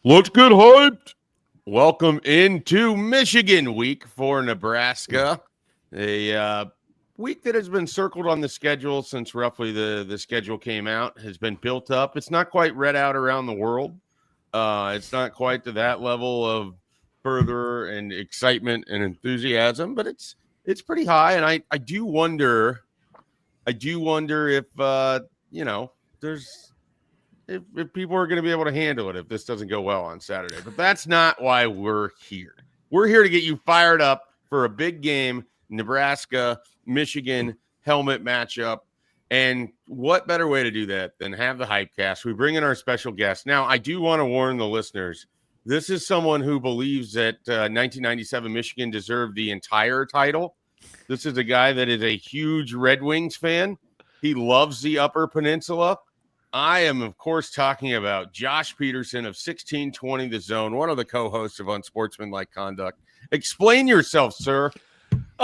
Looks good, hyped. Welcome into Michigan week for Nebraska. A week that has been circled on the schedule since roughly the schedule came out, has been built up. It's not quite read out around the world. It's not quite to that level of further and excitement and enthusiasm, but it's pretty high. And I do wonder if there's if people are going to be able to handle it if this doesn't go well on Saturday. But that's not why we're here. We're here to get you fired up for a big game, Nebraska, Michigan helmet matchup. And what better way to do that than have the HypeCast? We bring in our special guest. Now, I do want to warn the listeners. This is someone who believes that 1997 Michigan deserved the entire title. This is a guy that is a huge Red Wings fan. He loves the Upper Peninsula. I am, of course, talking about Josh Peterson of 1620 The Zone, one of the co-hosts of Unsportsmanlike Conduct. Explain yourself, sir.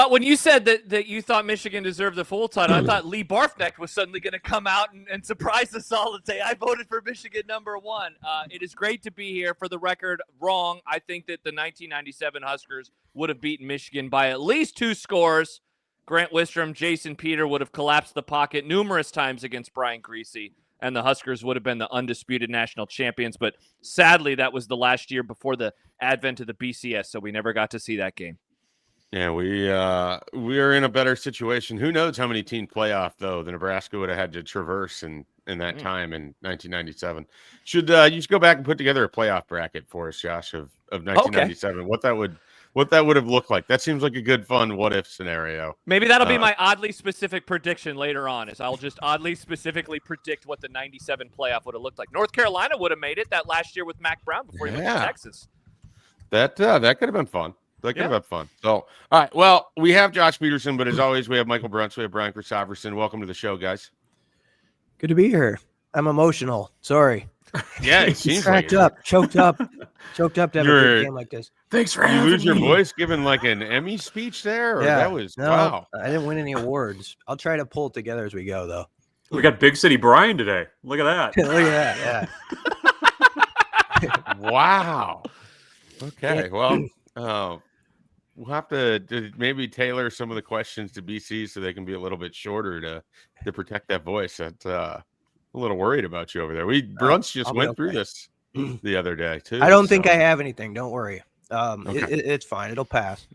When you said that you thought Michigan deserved the full title, I thought Lee Barfknecht was suddenly going to come out and surprise us all and say, I voted for Michigan #1. It is great to be here. For the record, wrong. I think that the 1997 Huskers would have beaten Michigan by at least 2 scores. Grant Wistrom, Jason Peter would have collapsed the pocket numerous times against Brian Greasy, and the Huskers would have been the undisputed national champions. But sadly, that was the last year before the advent of the BCS, so we never got to see that game. Yeah, we are in a better situation. Who knows how many team playoff, though, the Nebraska would have had to traverse in that time in 1997. You should go back and put together a playoff bracket for us, Josh, of 1997, okay. What that would have looked like. That seems like a good, fun what-if scenario. Maybe that'll be my oddly specific prediction later on, is I'll just oddly specifically predict what the 97 playoff would have looked like. North Carolina would have made it that last year with Mac Brown before he went to Texas. That could have been fun. That could have been fun. So, all right. Well, we have Josh Peterson, but as always, we have Michael Brunts. We have Brian Christopherson. Welcome to the show, guys. Good to be here. I'm emotional. Sorry. Yeah, it seems cracked like up, choked up to have a big game like this. Thanks for having me. You lose your voice giving like an Emmy speech there? Or that was wow. I didn't win any awards. I'll try to pull it together as we go, though. We got Big City Brian today. Look at that. Look at that. Yeah. Wow. Okay. Well, we'll have to maybe tailor some of the questions to BC so they can be a little bit shorter to protect that voice. That a little worried about you over there. Brunts just went through this the other day too. I don't think I have anything. Don't worry. Okay. It's fine. It'll pass.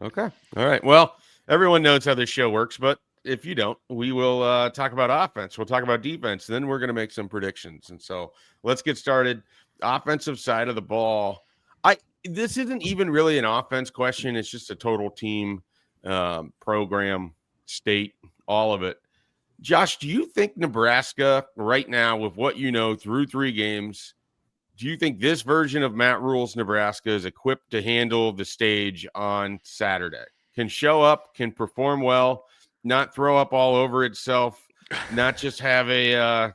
Okay. All right. Well, everyone knows how this show works, but if you don't, we will talk about offense. We'll talk about defense. Then we're going to make some predictions. And so let's get started. Offensive side of the ball. This isn't even really an offense question. It's just a total team, program, state, all of it. Josh, do you think Nebraska right now, with what you know through 3 games, do you think this version of Matt Rule's Nebraska is equipped to handle the stage on Saturday? Can show up, can perform well, not throw up all over itself, not just have a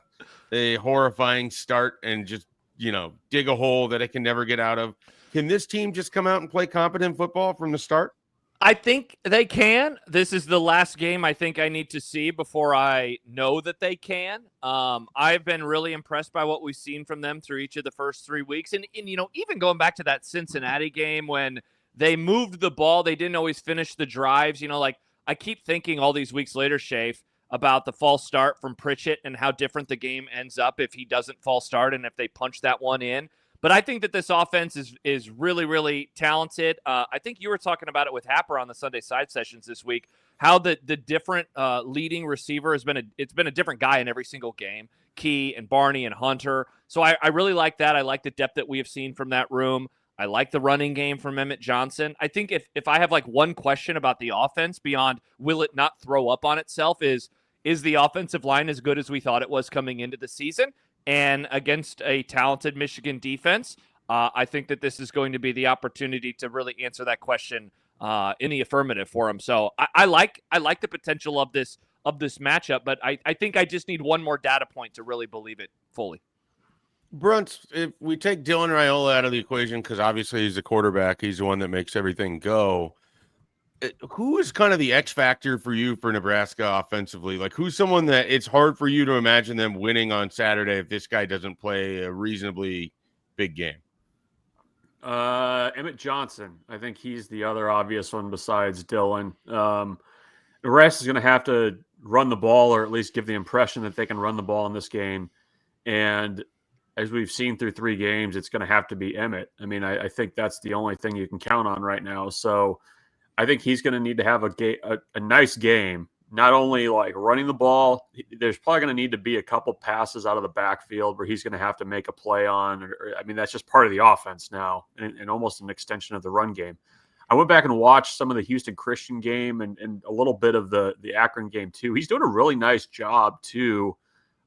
horrifying start and just, dig a hole that it can never get out of? Can this team just come out and play competent football from the start? I think they can. This is the last game I think I need to see before I know that they can. I've been really impressed by what we've seen from them through each of the first 3 weeks. And even going back to that Cincinnati game when they moved the ball, they didn't always finish the drives. I keep thinking all these weeks later, Shafe, about the false start from Pritchett and how different the game ends up if he doesn't false start and if they punch that one in. But I think that this offense is really, really talented. I think you were talking about it with Happer on the Sunday side sessions this week, how the different leading receiver it's been a different guy in every single game, Key and Barney and Hunter. So I really like that. I like the depth that we have seen from that room. I like the running game from Emmett Johnson. I think if I have like one question about the offense beyond will it not throw up on itself is the offensive line as good as we thought it was coming into the season? And against a talented Michigan defense, I think that this is going to be the opportunity to really answer that question in the affirmative for them. So I like the potential of this matchup, but I think I just need one more data point to really believe it fully. Brunt, if we take Dylan Raiola out of the equation, because obviously he's the quarterback, he's the one that makes everything go. Who is kind of the X factor for you for Nebraska offensively? Like, who's someone that it's hard for you to imagine them winning on Saturday if this guy doesn't play a reasonably big game? Emmett Johnson. I think he's the other obvious one besides Dylan. Nebraska's going to have to run the ball, or at least give the impression that they can run the ball in this game. And as we've seen through 3 games, it's going to have to be Emmett. I mean, I think that's the only thing you can count on right now. So I think he's going to need to have a nice game, not only like running the ball. There's probably going to need to be a couple passes out of the backfield where he's going to have to make a play on. I mean, that's just part of the offense now, and almost an extension of the run game. I went back and watched some of the Houston Christian game and a little bit of the Akron game too. He's doing a really nice job too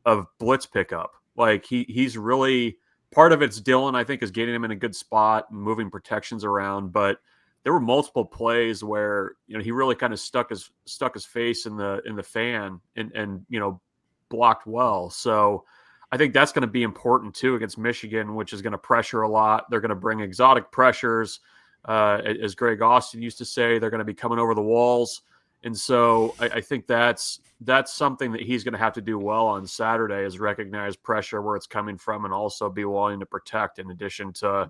of blitz pickup. Like he's really, part of it's Dylan, I think, is getting him in a good spot and moving protections around. But there were multiple plays where, you know, he really kind of stuck his face in the fan and you know, blocked well. So I think that's going to be important too against Michigan, which is going to pressure a lot. They're going to bring exotic pressures. As Greg Austin used to say, they're going to be coming over the walls. And so I think that's something that he's going to have to do well on Saturday, is recognize pressure where it's coming from and also be willing to protect in addition to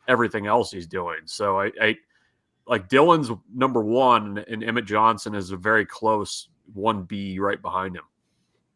everything else he's doing. So I like Dylan's number 1 and Emmett Johnson is a very close 1B right behind him.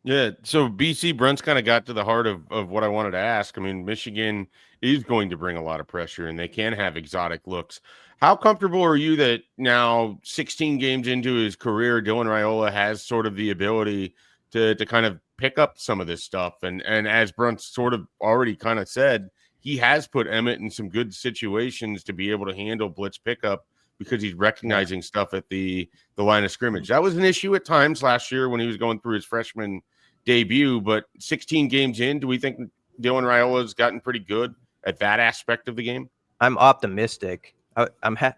Yeah, so BC Brunt's kind of got to the heart of what I wanted to ask. I mean, Michigan is going to bring a lot of pressure, and they can have exotic looks. How comfortable are you that now, 16 games into his career, Dylan Raiola has sort of the ability to kind of pick up some of this stuff? And as Brunt sort of already kind of said, he has put Emmett in some good situations to be able to handle blitz pickup because he's recognizing stuff at the line of scrimmage. That was an issue at times last year when he was going through his freshman debut, but 16 games in, do we think Dylan Raiola has gotten pretty good at that aspect of the game? I'm optimistic.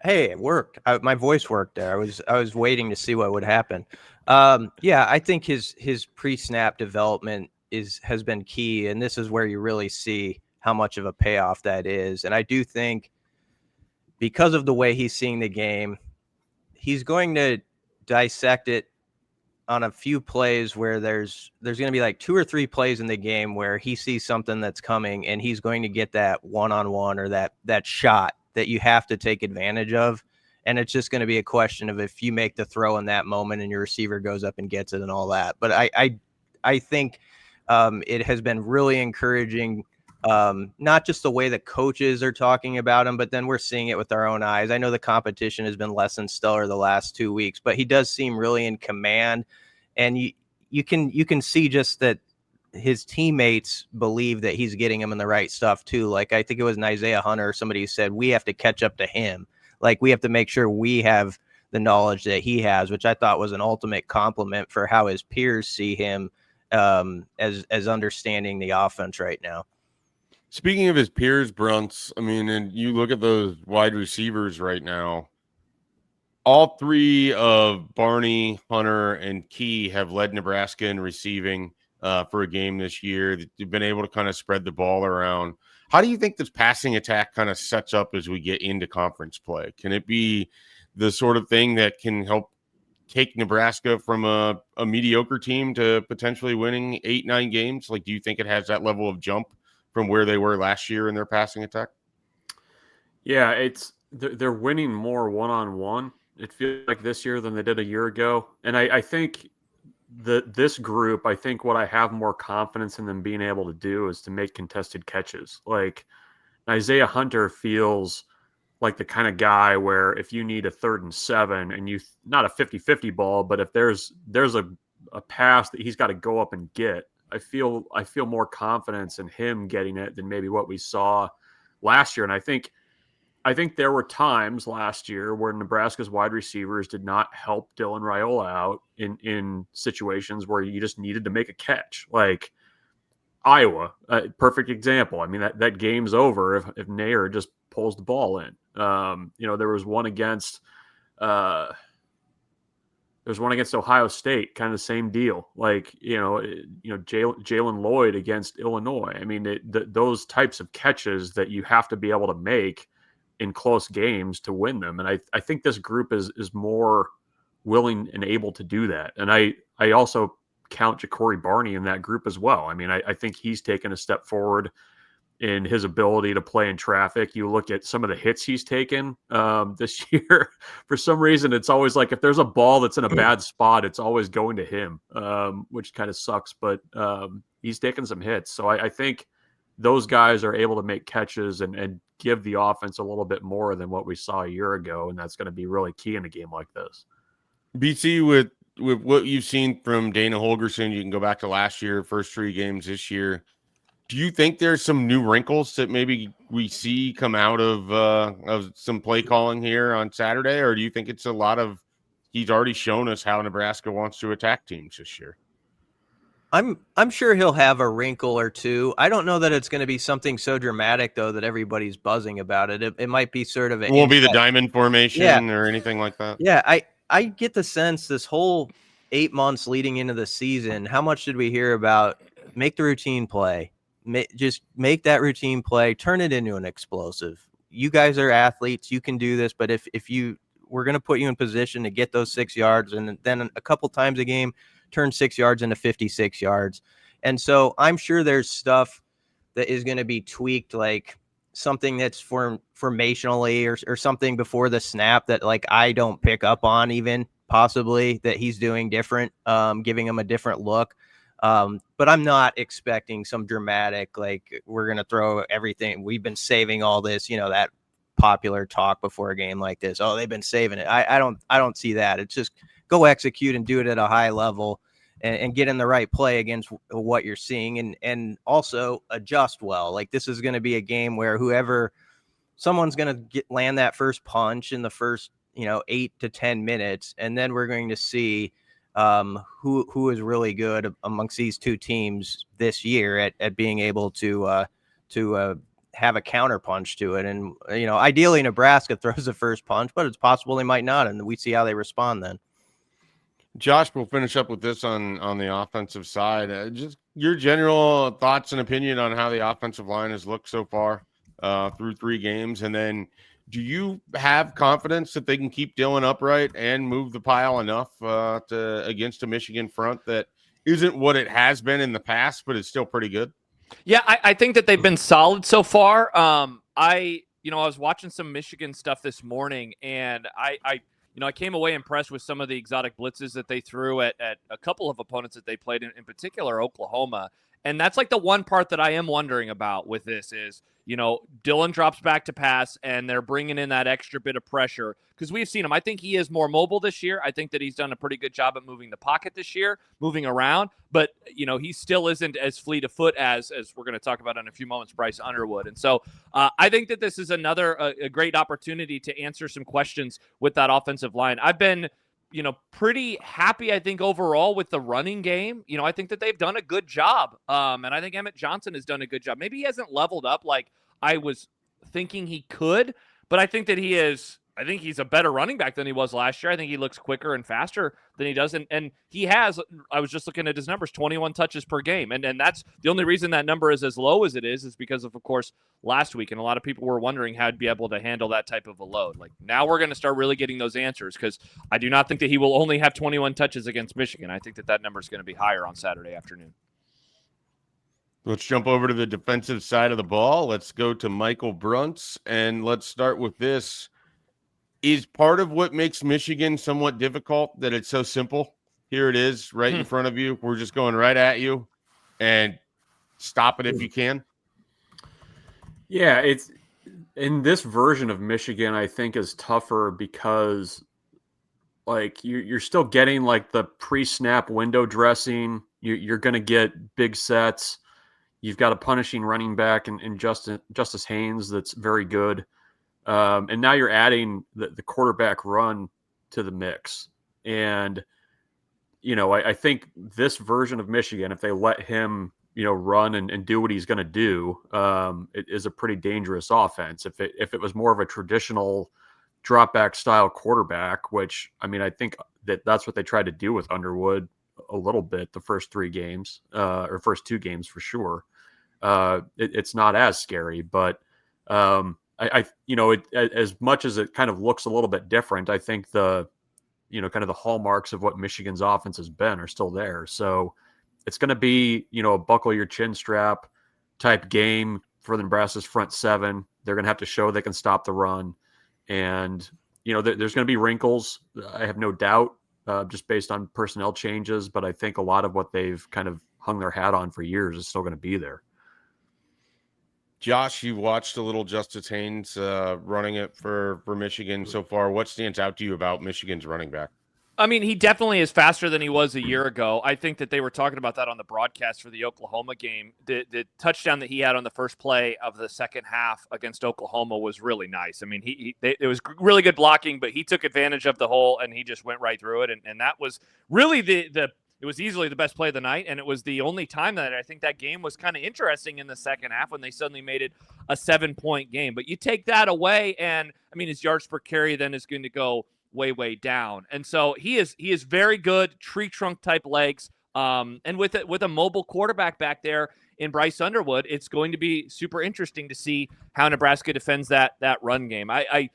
Hey, it worked. My voice worked there. I was waiting to see what would happen. Yeah, I think his pre-snap development has been key, and this is where you really see how much of a payoff that is. And I do think because of the way he's seeing the game, he's going to dissect it on a few plays where there's going to be like 2 or 3 plays in the game where he sees something that's coming and he's going to get that one-on-one or that shot that you have to take advantage of. And it's just going to be a question of if you make the throw in that moment and your receiver goes up and gets it and all that. But I think it has been really encouraging, not just the way the coaches are talking about him, but then we're seeing it with our own eyes. I know the competition has been less than stellar the last 2 weeks, but he does seem really in command. And you can see just that his teammates believe that he's getting him in the right stuff too. Like I think it was an Isaiah Hunter or somebody who said we have to catch up to him. Like we have to make sure we have the knowledge that he has, which I thought was an ultimate compliment for how his peers see him as understanding the offense right now. Speaking of his peers, Brunts, I mean, and you look at those wide receivers right now, all 3 of Barney, Hunter, and Key have led Nebraska in receiving for a game this year. They've been able to kind of spread the ball around. How do you think this passing attack kind of sets up as we get into conference play? Can it be the sort of thing that can help take Nebraska from a mediocre team to potentially winning 8-9 games? Like, do you think it has that level of jump from where they were last year in their passing attack? Yeah, they're winning more one-on-one. It feels like this year than they did a year ago. And I think this group, I think what I have more confidence in them being able to do is to make contested catches. Like Isaiah Hunter feels like the kind of guy where if you need a 3rd and 7 and you, not a 50-50 ball, but if there's a pass that he's got to go up and get, I feel more confidence in him getting it than maybe what we saw last year. And I think there were times last year where Nebraska's wide receivers did not help Dylan Raiola out in situations where you just needed to make a catch. Like Iowa, perfect example. I mean, that game's over if Nair just pulls the ball in. There was one against Ohio State, kind of the same deal. Like, Jalen Lloyd against Illinois. I mean, those types of catches that you have to be able to make in close games to win them. And I think this group is more willing and able to do that. And I also count Ja'Cory Barney in that group as well. I mean, I think he's taken a step forward in his ability to play in traffic. You look at some of the hits he's taken this year. For some reason, it's always like if there's a ball that's in a bad spot, it's always going to him, which kind of sucks. But he's taken some hits. So I think those guys are able to make catches and give the offense a little bit more than what we saw a year ago. And that's going to be really key in a game like this. BC, with what you've seen from Dana Holgerson, you can go back to last year, first 3 games this year. Do you think there's some new wrinkles that maybe we see come out of some play calling here on Saturday, or do you think it's a lot of he's already shown us how Nebraska wants to attack teams this year? I'm sure he'll have a wrinkle or two. I don't know that it's going to be something so dramatic though that everybody's buzzing about it. It might be sort of It won't be the diamond formation or anything like that. Yeah, I get the sense this whole 8 months leading into the season, how much did we hear about make the routine play? Just make that routine play, turn it into an explosive. You guys are athletes, you can do this, but if we're going to put you in position to get those 6 yards, and then a couple times a game, turn 6 yards into 56 yards. And so I'm sure there's stuff that is going to be tweaked, like something that's formationally or something before the snap that like I don't pick up on, even possibly that he's doing different, giving him a different look. But I'm not expecting some dramatic, like we're going to throw everything. We've been saving all this, that popular talk before a game like this. Oh, they've been saving it. I don't see that. It's just go execute and do it at a high level and get in the right play against what you're seeing and also adjust well. Like this is going to be a game where someone's going to land that first punch in the first, 8 to 10 minutes. And then we're going to see who is really good amongst these two teams this year at being able to have a counter punch to it. And, ideally Nebraska throws the first punch, but it's possible they might not. And we see how they respond then. Josh, we'll finish up with this on the offensive side. Just your general thoughts and opinion on how the offensive line has looked so far through 3 games. And then do you have confidence that they can keep Dylan upright and move the pile enough against a Michigan front that isn't what it has been in the past, but it's still pretty good? Yeah, I think that they've been solid so far. I was watching some Michigan stuff this morning, and I came away impressed with some of the exotic blitzes that they threw at a couple of opponents that they played, in particular Oklahoma. And that's like the one part that I am wondering about with this is, Dylan drops back to pass and they're bringing in that extra bit of pressure because we've seen him. I think he is more mobile this year. I think that he's done a pretty good job at moving the pocket this year, moving around. But, he still isn't as fleet of foot as we're going to talk about in a few moments, Bryce Underwood. And so I think that this is another a great opportunity to answer some questions with that offensive line. I've been pretty happy, I think, overall with the running game. I think that they've done a good job. And I think Emmett Johnson has done a good job. Maybe he hasn't leveled up like I was thinking he could, but I think that I think he's a better running back than he was last year. I think he looks quicker and faster than he does. And he has, I was just looking at his numbers, 21 touches per game. And that's the only reason that number is as low as it is because of course, last week. And a lot of people were wondering how he'd be able to handle that type of a load. Like now we're going to start really getting those answers because I do not think that he will only have 21 touches against Michigan. I think that number is going to be higher on Saturday afternoon. Let's jump over to the defensive side of the ball. Let's go to Michael Bruntz, and let's start with this. Is part of what makes Michigan somewhat difficult that it's so simple? Here it is right in front of you. We're just going right at you and stop it if you can. Yeah, it's in this version of Michigan, I think is tougher because like you're still getting like the pre-snap window dressing. You're going to get big sets. You've got a punishing running back in Justice Haynes that's very good. And now you're adding the quarterback run to the mix. And, I think this version of Michigan, if they let him, run and do what he's going to do, it is a pretty dangerous offense. If it was more of a traditional drop back style quarterback, which, I think that's what they tried to do with Underwood a little bit the first 3 games, or first 2 games for sure. It's not as scary, but, as much as it kind of looks a little bit different, I think the, kind of the hallmarks of what Michigan's offense has been are still there. So it's going to be, a buckle your chin strap type game. for the Nebraska's front seven. They're going to have to show they can stop the run. And, there's going to be wrinkles. I have no doubt, just based on personnel changes. But I think a lot of what they've kind of hung their hat on for years is still going to be there. Josh, you watched a little Justice Haynes running it for Michigan so far. What stands out to you about Michigan's running back? I mean, he definitely is faster than he was a year ago. I think that they were talking about that on the broadcast for the Oklahoma game. The touchdown that he had on the first play of the second half against Oklahoma was really nice. I mean, it was really good blocking, but he took advantage of the hole and he just went right through it. And that was really it was easily the best play of the night, and it was the only time that I think that game was kind of interesting in the second half when they suddenly made it a 7-point game. But you take that away, and I mean, his yards per carry then is going to go way down. And so he is very good, tree trunk type legs. And with a mobile quarterback back there in Bryce Underwood, it's going to be super interesting to see how Nebraska defends that run game. I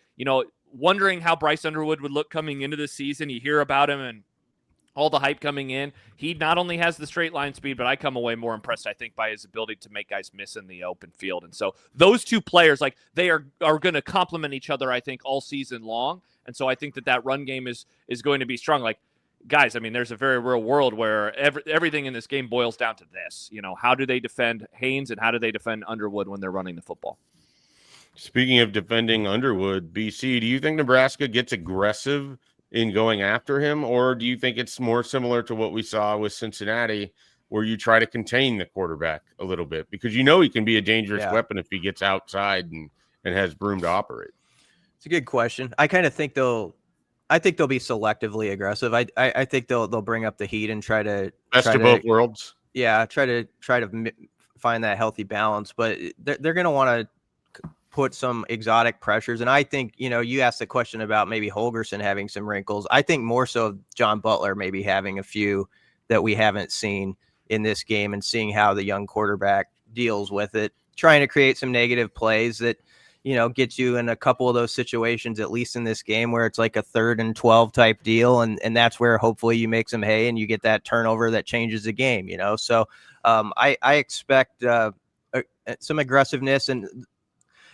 wondering how Bryce Underwood would look coming into the season. You hear about him and all the hype coming in. He not only has the straight line speed, but I come away more impressed, I think, by his ability to make guys miss in the open field. And so those two players, like, they are going to complement each other, I think, all season long. And so I think that run game is going to be strong. Like, guys, I mean, there's a very real world where everything in this game boils down to this. How do they defend Haynes and how do they defend Underwood when they're running the football? Speaking of defending Underwood, BC, do you think Nebraska gets aggressive in going after him, or do you think it's more similar to what we saw with Cincinnati, where you try to contain the quarterback a little bit because he can be a dangerous weapon if he gets outside and has room to operate? It's a good question. I kind of think they'll be selectively aggressive. I think they'll bring up the heat and try to best of both worlds. Yeah, try to find that healthy balance, but they're going to want to put some exotic pressures. And I think, you asked the question about maybe Holgerson having some wrinkles. I think more so John Butler maybe having a few that we haven't seen in this game, and seeing how the young quarterback deals with it, trying to create some negative plays that, gets you in a couple of those situations, at least in this game, where it's like a 3rd and 12 type deal. And that's where hopefully you make some hay and you get that turnover that changes the game, So I expect some aggressiveness, and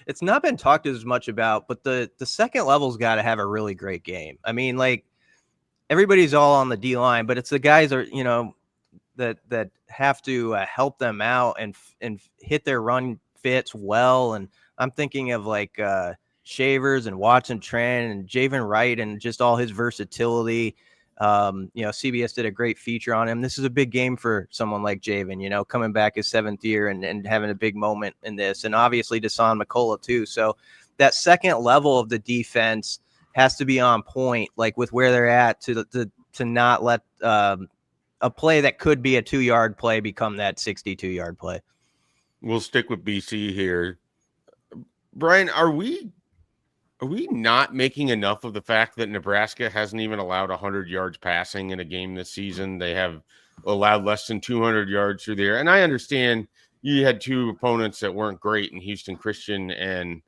it's not been talked as much about, but the second level's got to have a really great game. I mean, like, everybody's all on the D line, but it's the guys that have to help them out and hit their run fits well. And I'm thinking of like Shavers and Watson Trent and Javen Wright and just all his versatility. CBS did a great feature on him. This is a big game for someone like Javen, coming back his 7th year and having a big moment in this. And obviously Dasan McCullough too. So that second level of the defense has to be on point, like with where they're at, to not let a play that could be a 2-yard play become that 62-yard play. We'll stick with BC here. Brian, are we not making enough of the fact that Nebraska hasn't even allowed 100 yards passing in a game this season? They have allowed less than 200 yards through the air. And I understand you had two opponents that weren't great in Houston Christian and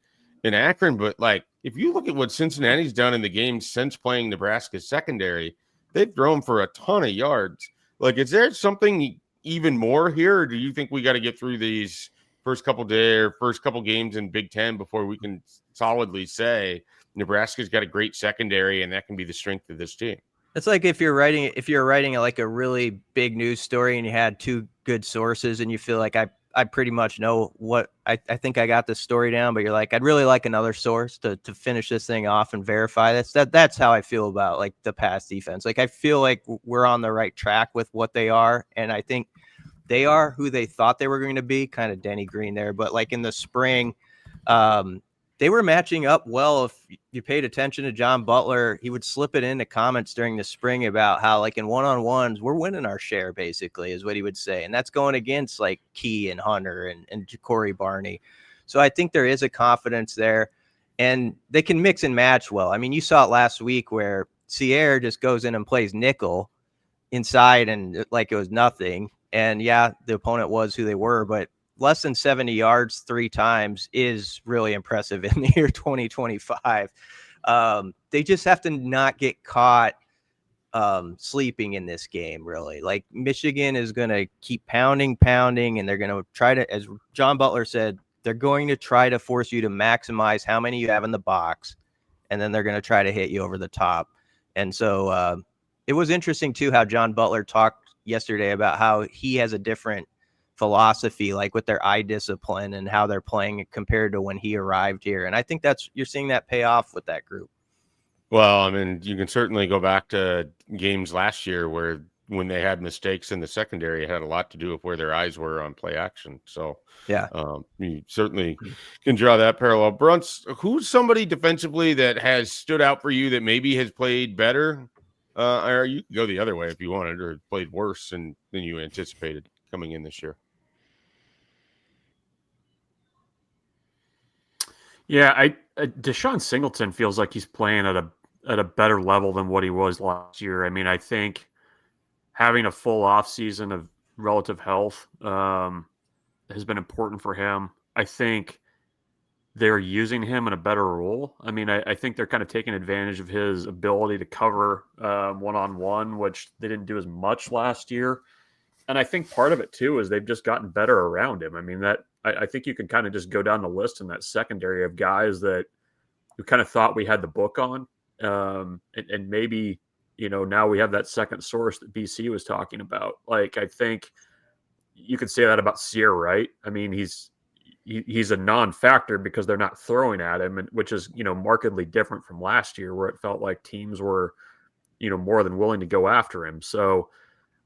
in Akron, but like, if you look at what Cincinnati's done in the game since playing Nebraska's secondary, they've thrown for a ton of yards. Like, is there something even more here, or do you think we got to get through these first couple games in Big Ten before we can solidly say Nebraska's got a great secondary and that can be the strength of this team? It's like if you're writing like a really big news story and you had two good sources and you feel like I pretty much know what I think I got this story down, but you're like, I'd really like another source to finish this thing off and verify this. That's how I feel about like the pass defense. Like, I feel like we're on the right track with what they are. And I think they are who they thought they were going to be, kind of Denny Green there. But like in the spring, they were matching up well. If you paid attention to John Butler, he would slip it into comments during the spring about how, like, in one-on-ones, we're winning our share, basically, is what he would say. And that's going against like Key and Hunter and Corey Barney. So I think there is a confidence there, and they can mix and match well. I mean, you saw it last week where Sierra just goes in and plays nickel inside and like it was nothing. And yeah, the opponent was who they were, but less than 70 yards 3 times is really impressive in the year 2025. They just have to not get caught sleeping in this game, really. Like, Michigan is going to keep pounding, and they're going to try to, as John Butler said, They're going to try to force you to maximize how many you have in the box, and then they're going to try to hit you over the top. And so it was interesting, too, how John Butler talked yesterday about how he has a different philosophy, like with their eye discipline and how they're playing compared to when he arrived here. And I think you're seeing that pay off with that group. Well, I mean, you can certainly go back to games last year where when they had mistakes in the secondary, it had a lot to do with where their eyes were on play action. So, yeah, you certainly can draw that parallel. Brunts, who's somebody defensively that has stood out for you that maybe has played better? Or you can go the other way if you wanted, or played worse than you anticipated coming in this year. Yeah, Deshaun Singleton feels like he's playing at a better level than what he was last year. I mean, I think having a full off season of relative health has been important for him. I think they're using him in a better role. I mean, I think they're kind of taking advantage of his ability to cover one-on-one, which they didn't do as much last year. And I think part of it, too, is they've just gotten better around him. I mean, I think you can kind of just go down the list in that secondary of guys that we kind of thought we had the book on. And maybe, now we have that second source that BC was talking about. Like, I think you could say that about Sear, right? I mean, he's a non-factor because they're not throwing at him, which is, markedly different from last year where it felt like teams were, more than willing to go after him. So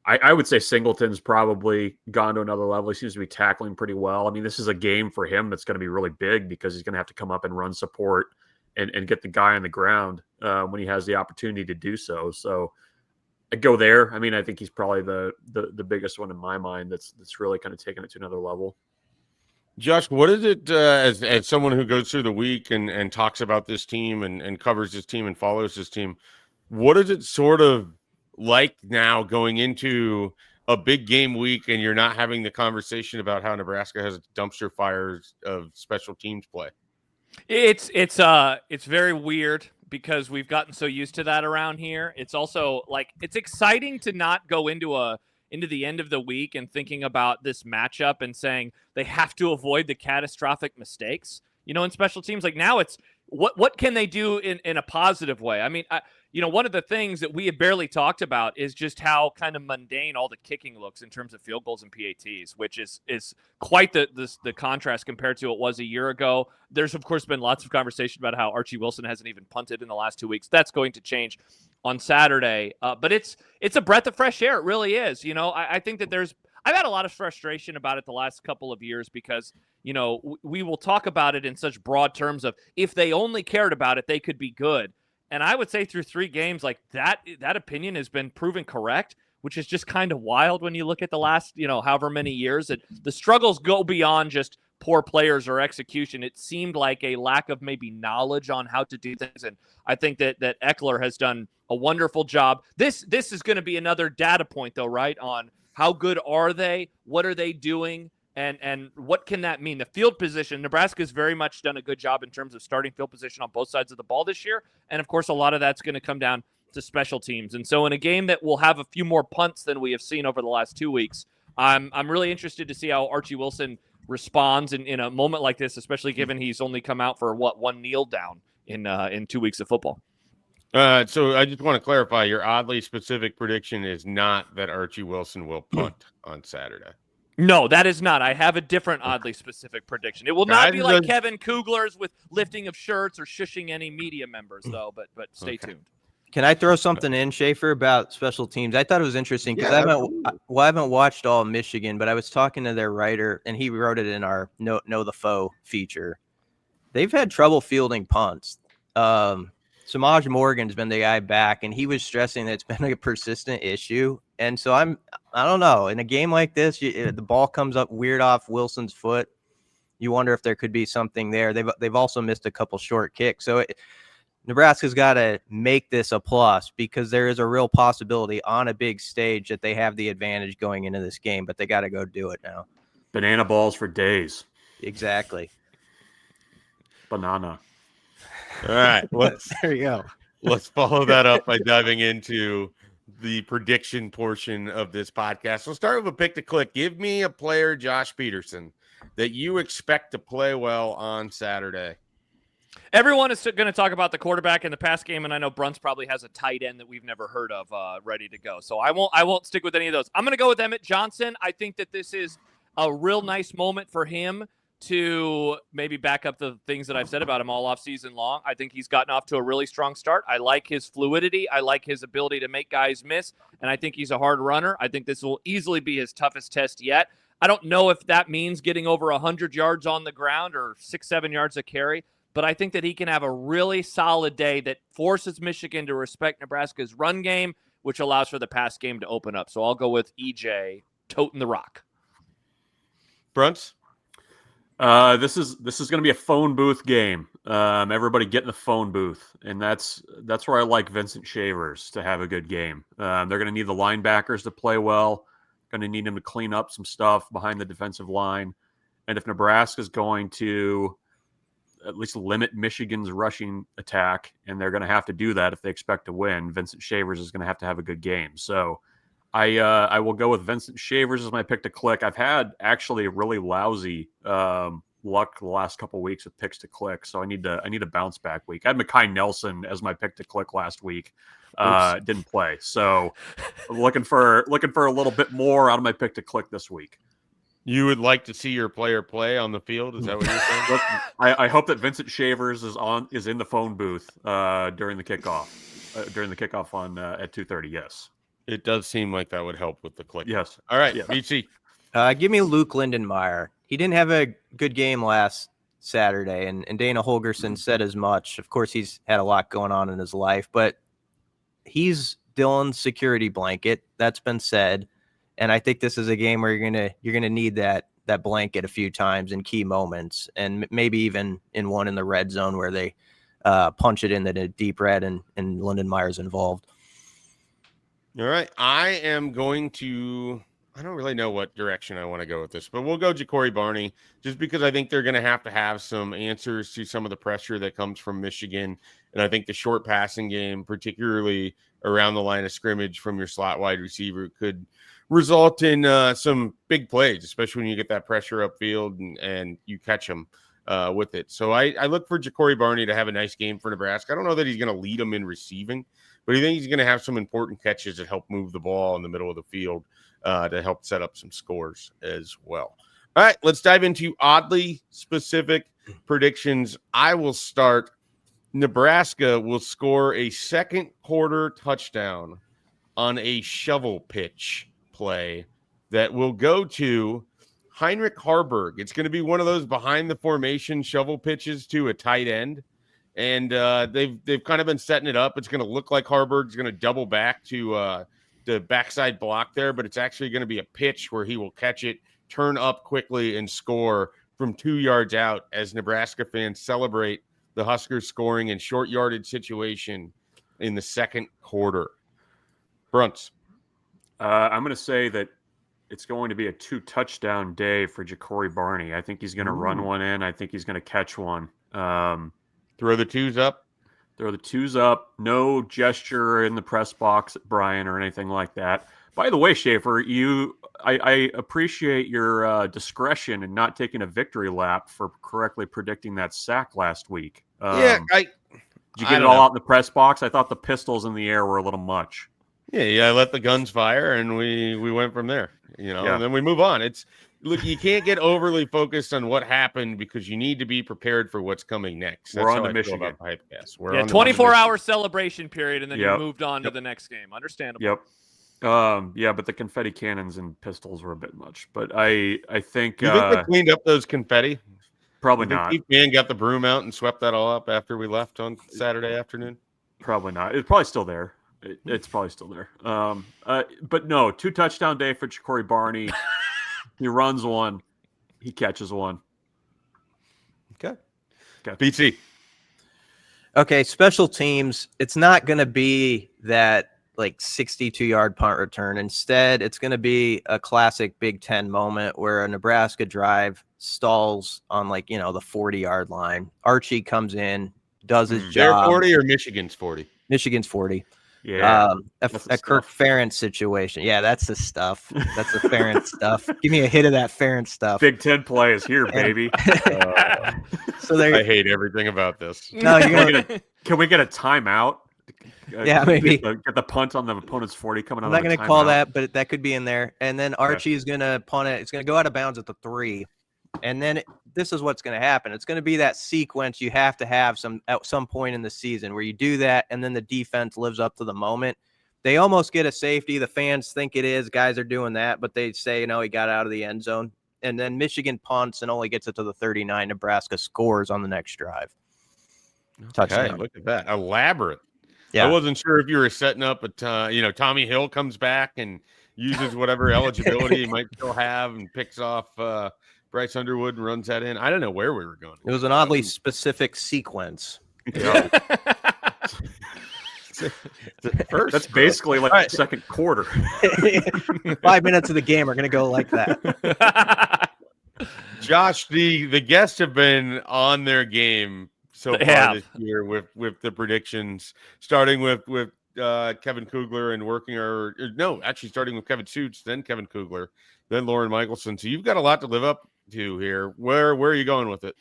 I would say Singleton's probably gone to another level. He seems to be tackling pretty well. I mean, this is a game for him that's going to be really big because he's going to have to come up and run support and get the guy on the ground when he has the opportunity to do so. So I go there. I mean, I think he's probably the biggest one in my mind that's really kind of taking it to another level. Josh, what is it as someone who goes through the week and talks about this team and covers this team and follows this team, what is it sort of like now going into a big game week and you're not having the conversation about how Nebraska has dumpster fires of special teams play? It's very weird because we've gotten so used to that around here. It's also like it's exciting to not go into the end of the week and thinking about this matchup and saying they have to avoid the catastrophic mistakes, in special teams. Like now it's what can they do in a positive way? I mean, one of the things that we have barely talked about is just how kind of mundane all the kicking looks in terms of field goals and PATs, which is quite the contrast compared to what it was a year ago. There's, of course, been lots of conversation about how Archie Wilson hasn't even punted in the last 2 weeks. That's going to change on Saturday. But it's a breath of fresh air. It really is. I think that I've had a lot of frustration about it the last couple of years because, we will talk about it in such broad terms of if they only cared about it, they could be good. And I would say through 3 games, like that opinion has been proven correct, which is just kind of wild when you look at the last, however many years. That the struggles go beyond just poor players or execution. It seemed like a lack of maybe knowledge on how to do things. And I think that Eckler has done a wonderful job. This is going to be another data point, though, right, on how good are they? What are they doing? And what can that mean? The field position, Nebraska's very much done a good job in terms of starting field position on both sides of the ball this year. And, of course, a lot of that's going to come down to special teams. And so in a game that will have a few more punts than we have seen over the last 2 weeks, I'm really interested to see how Archie Wilson responds in a moment like this, especially given he's only come out for, one kneel down in 2 weeks of football. So I just want to clarify, your oddly specific prediction is not that Archie Wilson will punt on Saturday. No, that is not. I have a different oddly specific prediction. It will not be like Kevin Kugler's with lifting of shirts or shushing any media members, though, but stay tuned. Can I throw something in, Schaefer, about special teams? I thought it was interesting because I haven't watched all of Michigan, but I was talking to their writer, and he wrote it in our Know the Foe feature. They've had trouble fielding punts. Samaj Morgan's been the guy back, and he was stressing that it's been a persistent issue. And so I don't know. In a game like this, the ball comes up weird off Wilson's foot. You wonder if there could be something there. They've also missed a couple short kicks. So Nebraska's got to make this a plus because there is a real possibility on a big stage that they have the advantage going into this game, but they got to go do it now. Banana balls for days. Exactly. Banana. All right. There you go. Let's follow that up by diving into the prediction portion of this podcast. We'll start with a pick to click. Give me a player, Josh Peterson, that you expect to play well on Saturday? Everyone is going to talk about the quarterback in the pass game, and I know Brunt's probably has a tight end that we've never heard of ready to go. So I won't stick with any of those. I'm going to go with Emmett Johnson. I think that this is a real nice moment for him to maybe back up the things that I've said about him all off season long. I think he's gotten off to a really strong start. I like his fluidity. I like his ability to make guys miss, and I think he's a hard runner. I think this will easily be his toughest test yet. I don't know if that means getting over 100 yards on the ground or 6-7 yards a carry, but I think that he can have a really solid day that forces Michigan to respect Nebraska's run game, which allows for the pass game to open up. So I'll go with EJ toting the rock. Brunts? This is going to be a phone booth game. Everybody get in the phone booth, and that's where I like Vincent Shavers to have a good game. They're going to need the linebackers to play well. Going to need him to clean up some stuff behind the defensive line. And if Nebraska is going to at least limit Michigan's rushing attack, and they're going to have to do that if they expect to win, Vincent Shavers is going to have a good game. So I will go with Vincent Shavers as my pick to click. I've had actually really lousy luck the last couple of weeks with picks to click, so I need a bounce back week. I had Mekhi Nelson as my pick to click last week. Didn't play, so I'm looking for a little bit more out of my pick to click this week. You would like to see your player play on the field? Is that what you're saying? Look, I hope that Vincent Shavers is in the phone booth during the kickoff on at 2:30. Yes. It does seem like that would help with the click. Yes. All right, yes. BC. Give me Luke Lindenmeyer. He didn't have a good game last Saturday, and Dana Holgerson said as much. Of course, he's had a lot going on in his life, but he's Dylan's security blanket. That's been said, and I think this is a game where you're gonna need that blanket a few times in key moments, and maybe even in one in the red zone where they punch it in the deep red and Lindenmeyer's involved. All right. I am going to – I don't really know what direction I want to go with this, but we'll go Ja'Cory Barney just because I think they're going to have some answers to some of the pressure that comes from Michigan. And I think the short passing game, particularly around the line of scrimmage from your slot wide receiver, could result in some big plays, especially when you get that pressure upfield and you catch them with it. So I look for Ja'Cory Barney to have a nice game for Nebraska. I don't know that he's going to lead them in receiving, but I think he's going to have some important catches that help move the ball in the middle of the field to help set up some scores as well. All right, let's dive into oddly specific predictions. I will start. Nebraska will score a second quarter touchdown on a shovel pitch play that will go to Heinrich Harburg. It's going to be one of those behind the formation shovel pitches to a tight end. And they've kind of been setting it up. It's going to look like Harburg's going to double back to the backside block there, but it's actually going to be a pitch where he will catch it, turn up quickly, and score from 2 yards out as Nebraska fans celebrate the Huskers scoring in short yardage situation in the second quarter. Brunts. I'm going to say that it's going to be a 2-touchdown day for Ja'Cory Barney. I think he's going to run one in. I think he's going to catch one. Throw the twos up. Throw the twos up. No gesture in the press box at Brian or anything like that. By the way, Schaefer, I appreciate your discretion in not taking a victory lap for correctly predicting that sack last week. Did you get it all out in the press box? I thought the pistols in the air were a little much. Yeah, I let the guns fire, and we went from there, and then we move on. Look, you can't get overly focused on what happened because you need to be prepared for what's coming next. We're on to Michigan. HypeCast. 24-hour celebration period, and then you moved on to the next game. Understandable. Yep. But the confetti cannons and pistols were a bit much. But I think you think they cleaned up those confetti? Probably not. Keith Man got the broom out and swept that all up after we left on Saturday afternoon. Probably not. It's probably still there. It's probably still there. But no, 2-touchdown day for Ja'Cory Barney. He runs one. He catches one. Okay. BC. Okay, special teams. It's not going to be that 62-yard punt return. Instead, it's going to be a classic Big Ten moment where a Nebraska drive stalls on the 40-yard line. Archie comes in, does his job. Their 40 or Michigan's 40? Michigan's 40. Yeah. A Kirk Ferentz situation. Yeah, that's the stuff. That's the Ferentz stuff. Give me a hit of that Ferentz stuff. Big 10 play is here, baby. So there. I hate everything about this. No, you're gonna. Can we get a timeout? Yeah, maybe get the punt on the opponent's 40 coming out. I'm not going to call that, but that could be in there. And then Archie is going to punt it. It's going to go out of bounds at the 3. And then this is what's going to happen. It's going to be that sequence you have to have at some point in the season where you do that, and then the defense lives up to the moment. They almost get a safety. The fans think it is. Guys are doing that, but they say, no, he got out of the end zone. And then Michigan punts and only gets it to the 39. Nebraska scores on the next drive. Touchdown. Look at that. Elaborate. Yeah. I wasn't sure if you were setting up Tommy Hill comes back and uses whatever eligibility he might still have and picks off Bryce Underwood and runs that in. I don't know where we were going. It was an oddly specific sequence. Yeah. That's basically like the second quarter. 5 minutes of the game are going to go like that. Josh, the guests have been on their game so far this year with the predictions, starting with Kevin Kugler and starting with Kevin Suits, then Kevin Kugler, then Lauren Michelson. So you've got a lot to live up to here. Where are you going with it?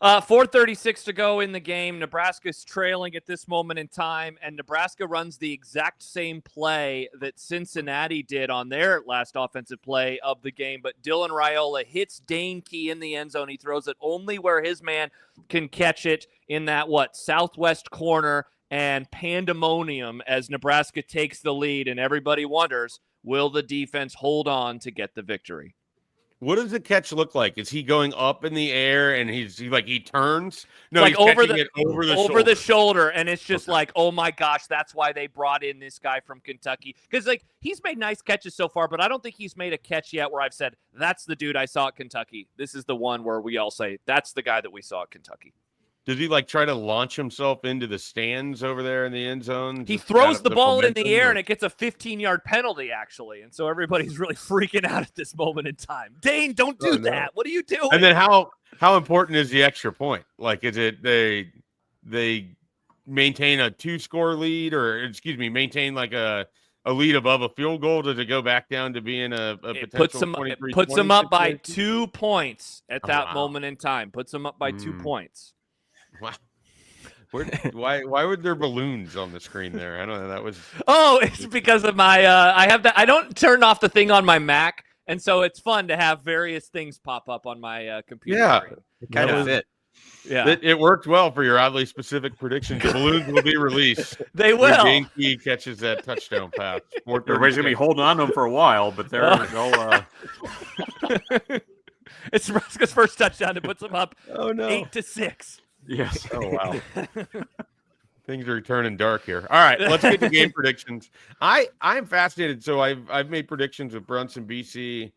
4:36 to go in the game. Nebraska's trailing at this moment in time, and Nebraska runs the exact same play that Cincinnati did on their last offensive play of the game. But Dylan Raiola hits Dane Key in the end zone. He throws it only where his man can catch it in that, southwest corner, and pandemonium as Nebraska takes the lead, and everybody wonders, will the defense hold on to get the victory? What does the catch look like? Is he going up in the air and he turns? No, like he's over the shoulder, and it's just like, oh my gosh, that's why they brought in this guy from Kentucky. Because he's made nice catches so far, but I don't think he's made a catch yet where I've said, that's the dude I saw at Kentucky. This is the one where we all say, that's the guy that we saw at Kentucky. Does he try to launch himself into the stands over there in the end zone? He throws the ball in the air and it gets a 15-yard penalty, actually. And so everybody's really freaking out at this moment in time. Dane, don't do that. What are you doing? And then how important is the extra point? Is it they maintain a 2-score lead maintain a lead above a field goal? Does it go back down to being a potential puts them up by 2 points at that moment in time. Puts them up by 2 points. Wow. Why were there balloons on the screen there? I don't know. That was. Oh, it's because of my. I don't turn off the thing on my Mac, and so it's fun to have various things pop up on my computer. Yeah, it kind of fit. Yeah, it worked well for your oddly specific predictions. The balloons will be released. They will. Dane Key catches that touchdown pass. Everybody's gonna be holding on to them for a while, but they'll. It's Nebraska's first touchdown. It puts them up. 8-6. Yes. Oh, wow. Things are turning dark here. All right, let's get to game predictions. I'm fascinated. So I've made predictions with Brunson, BC,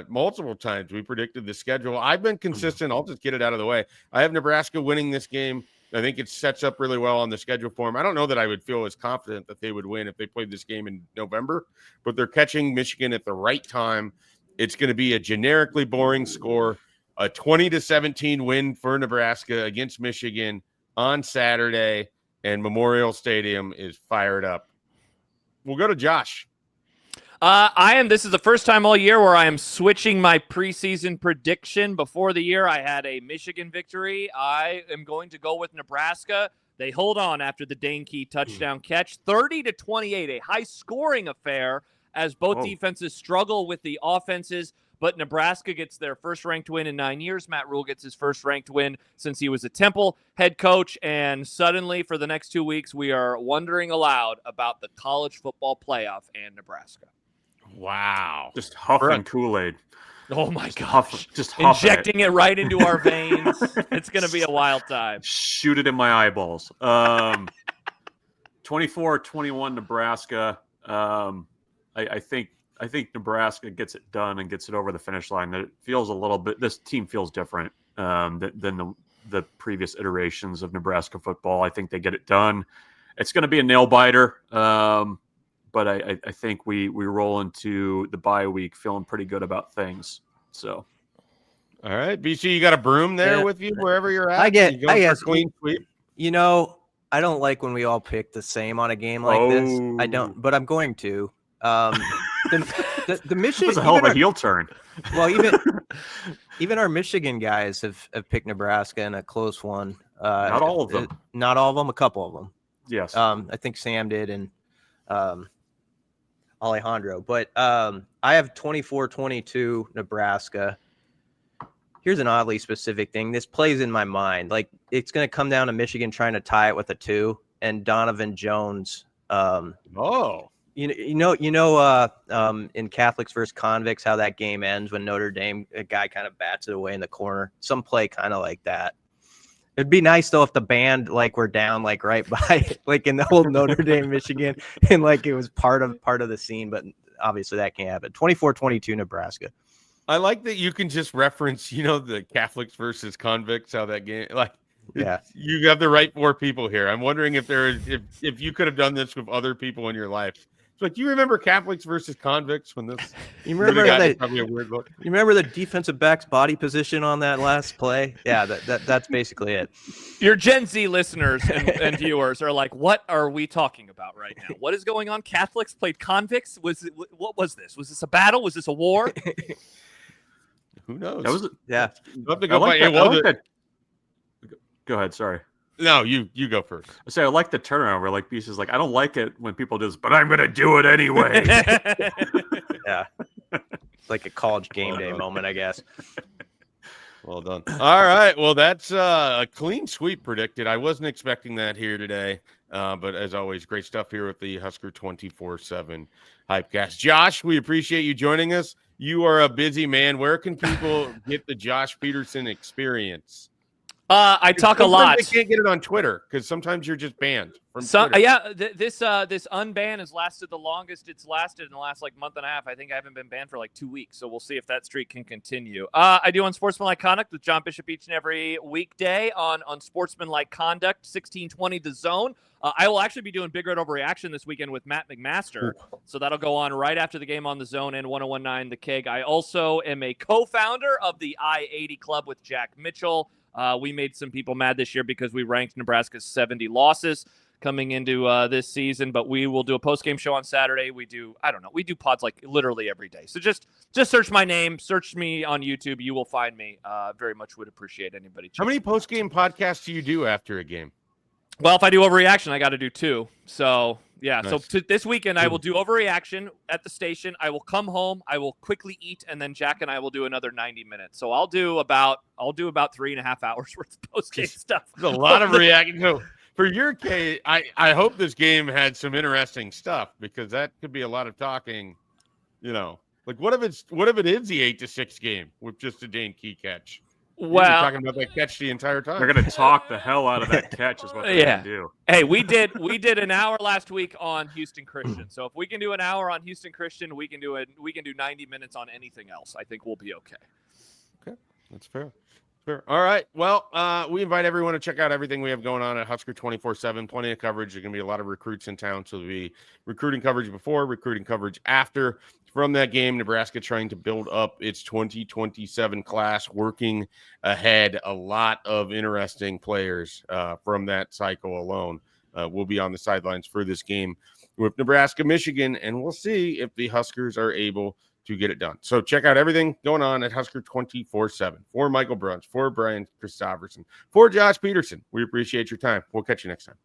multiple times. We predicted the schedule. I've been consistent. I'll just get it out of the way. I have Nebraska winning this game. I think it sets up really well on the schedule for them. I don't know that I would feel as confident that they would win if they played this game in November, but they're catching Michigan at the right time. It's going to be a generically boring score. A 20-17 win for Nebraska against Michigan on Saturday, and Memorial Stadium is fired up. We'll go to Josh. This is the first time all year where I am switching my preseason prediction. Before the year, I had a Michigan victory. I am going to go with Nebraska. They hold on after the Dane Key touchdown catch. 30-28, a high-scoring affair as both defenses struggle with the offenses. But Nebraska gets their first-ranked win in 9 years. Matt Rule gets his first-ranked win since he was a Temple head coach. And suddenly, for the next 2 weeks, we are wondering aloud about the college football playoff and Nebraska. Wow. Just huffing Kool-Aid. Oh, my gosh. Just injecting it right into our veins. It's going to be a wild time. Shoot it in my eyeballs. 24-21 Nebraska. I think Nebraska gets it done and gets it over the finish line. That it feels a little bit. This team feels different than the previous iterations of Nebraska football. I think they get it done. It's going to be a nail biter, but I think we roll into the bye week feeling pretty good about things. So, all right, BC, you got a broom there with you wherever you're at. I guess clean sweep. I don't like when we all pick the same on a game like this. I Oh. don't, but I'm going to. The Michigan That's a hell of a heel turn. Well, even our Michigan guys have picked Nebraska in a close one. Not all of them. Not all of them. A couple of them. Yes. I think Sam did and Alejandro. But I have 24-22 Nebraska. Here's an oddly specific thing. This plays in my mind. Like, it's going to come down to Michigan trying to tie it with a 2, and Donovan Jones. In Catholics versus Convicts, how that game ends when Notre Dame, a guy kind of bats it away in the corner. Some play kind of like that. It'd be nice though if the band were down right by in the old Notre Dame Michigan and it was part of the scene, but obviously that can't happen. 24-22 Nebraska. I like that you can just reference, the Catholics versus Convicts, how that game, Yeah. You have the right 4 people here. I'm wondering if if you could have done this with other people in your life. It's do you remember Catholics versus Convicts when this? You remember that? Probably a weird look. You remember the defensive back's body position on that last play? Yeah, that's basically it. Your Gen Z listeners and viewers are like, what are we talking about right now? What is going on? Catholics played convicts? What was this? Was this a battle? Was this a war? Who knows? That was Yeah. You have to go by. Go ahead. Sorry. No, you go first. I say I like the turnaround where Beast is like, I don't like it when people do this, but I'm gonna do it anyway. Yeah. It's like a college game day moment, I guess. Well done. All right. Well, that's a clean sweep predicted. I wasn't expecting that here today. But as always, great stuff here with the Husker 24/7 HypeCast. Josh, we appreciate you joining us. You are a busy man. Where can people get the Josh Peterson experience? I talk a lot. They can't get it on Twitter because sometimes you're just banned from Twitter. This unban has lasted the longest it's lasted in the last month and a half. I think I haven't been banned for 2 weeks, so we'll see if that streak can continue. I do Unsportsmanlike Conduct with John Bishop each and every weekday on Unsportsmanlike Conduct 1620 The Zone. I will actually be doing Big Red Overreaction this weekend with Matt McMaster, so that'll go on right after the game on The Zone and 1019 The Keg. I also am a co-founder of the I-80 Club with Jack Mitchell. We made some people mad this year because we ranked Nebraska's 70 losses coming into this season, but we will do a post-game show on Saturday. We do pods literally every day. So just search my name, search me on YouTube. You will find me. Very much would appreciate anybody. How many post-game podcasts do you do after a game? Well, if I do Overreaction, I got to do 2. So yeah. Nice. So this weekend I will do Overreaction at the station. I will come home. I will quickly eat, and then Jack and I will do another 90 minutes. So I'll do about 3.5 hours worth of post game stuff. There's a lot of reaction. So for your case, I hope this game had some interesting stuff because that could be a lot of talking. What if it is the 8-6 game with just a Dane Key catch? Well, you're talking about that catch the entire time. They're going to talk the hell out of that catch is what they're going to do. Hey, we did an hour last week on Houston Christian. So if we can do an hour on Houston Christian, we can do 90 minutes on anything else. I think we'll be okay. Okay, that's fair. All right. Well, we invite everyone to check out everything we have going on at Husker 24/7. Plenty of coverage. There's going to be a lot of recruits in town. So there'll be recruiting coverage before, recruiting coverage after. From that game, Nebraska trying to build up its 2027 class, working ahead. A lot of interesting players from that cycle alone will be on the sidelines for this game with Nebraska, Michigan, and we'll see if the Huskers are able to get it done. So check out everything going on at Husker 24/7. For Michael Bruns, for Brian Christopherson, for Josh Peterson, we appreciate your time. We'll catch you next time.